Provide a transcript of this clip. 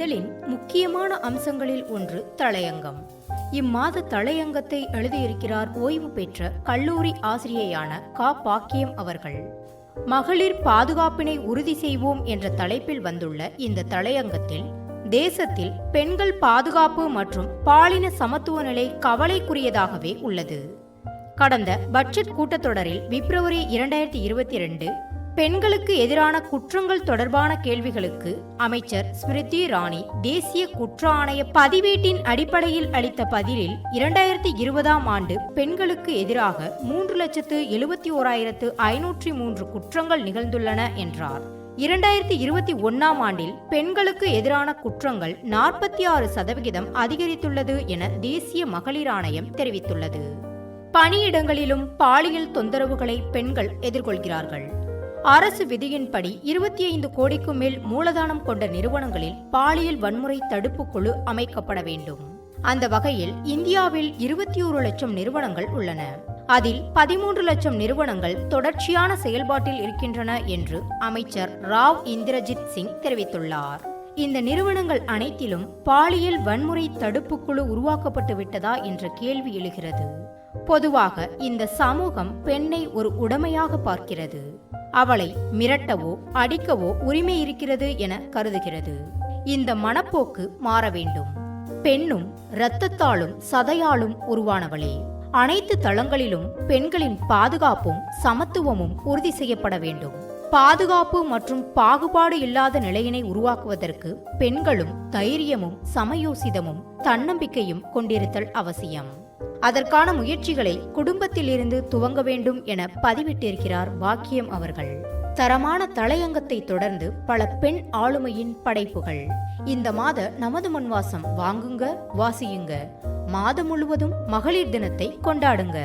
இதழின் முக்கியமான அம்சங்களில் ஒன்று தலையங்கம். இம்மாத தலையங்கத்தை எழுதியிருக்கிறார் ஓய்வு பெற்ற கல்லூரி ஆசிரியையான பாக்கியம் அவர்கள். மகளிர் பாதுகாப்பினை உறுதி செய்வோம் என்ற தலைப்பில் வந்துள்ள இந்த தலையங்கத்தில் தேசத்தில் பெண்கள் பாதுகாப்பு மற்றும் பாலின சமத்துவ நிலை கவலைக்குரியதாகவே உள்ளது. கடந்த பட்ஜெட் கூட்டத்தொடரில் பிப்ரவரி 2022 பெண்களுக்கு எதிரான குற்றங்கள் தொடர்பான கேள்விகளுக்கு அமைச்சர் ஸ்மிருதி இரானி தேசிய குற்ற ஆணைய பதிவேட்டின் அடிப்படையில் அளித்த பதிலில் 2020ஆம் ஆண்டு பெண்களுக்கு எதிராக 3,71,503 குற்றங்கள் நிகழ்ந்துள்ளன என்றார். 2021ஆம் ஆண்டில் பெண்களுக்கு எதிரான குற்றங்கள் 46% அதிகரித்துள்ளது என தேசிய மகளிர் ஆணையம் தெரிவித்துள்ளது. பணியிடங்களிலும் பாலியல் தொந்தரவுகளை பெண்கள் எதிர்கொள்கிறார்கள். அரசு விதியின்படி 25 கோடிக்கும் மேல் மூலதனம் கொண்ட நிறுவனங்களில் பாலியல் வன்முறை தடுப்பு குழு அமைக்கப்பட வேண்டும். அந்த வகையில் இந்தியாவில் 21 லட்சம் நிறுவனங்கள் உள்ளன. அதில் 13 லட்சம் நிறுவனங்கள் தொடர்ச்சியான செயல்பாட்டில் இருக்கின்றன என்று அமைச்சர் ராவ் இந்திரஜித் சிங் தெரிவித்துள்ளார். இந்த நிறுவனங்கள் அனைத்திலும் பாலியல் வன்முறை தடுப்பு குழு உருவாக்கப்பட்டு விட்டதா என்ற கேள்வி எழுகிறது. பொதுவாக இந்த சமூகம் பெண்ணை ஒரு உடைமையாக பார்க்கிறது. அவளை மிரட்டவோ அடிக்கவோ உரிமை இருக்கிறது என கருதுகிறது. இந்த மனப்போக்கு மாற வேண்டும். பெண்ணும் இரத்தத்தாலும் சதையாலும் உருவானவளே. அனைத்து தளங்களிலும் பெண்களின் பாதுகாப்பும் சமத்துவமும் உறுதி செய்யப்பட வேண்டும். பாதுகாப்பு மற்றும் பாகுபாடு இல்லாத நிலையினை உருவாக்குவதற்கு பெண்களும் தைரியமும் சமயோசிதமும் தன்னம்பிக்கையும் கொண்டிருத்தல் அவசியம். அதற்கான முயற்சிகளை குடும்பத்தில் இருந்து துவங்க வேண்டும் என பதிவிட்டிருக்கிறார் பாக்கியம் அவர்கள். தரமான தலையங்கத்தை தொடர்ந்து பல பெண் ஆளுமையின் படைப்புகள். இந்த மாத நமது மண்வாசம் வாங்குங்க, வாசியுங்க. மாதம் முழுவதும் மகளிர் தினத்தை கொண்டாடுங்க.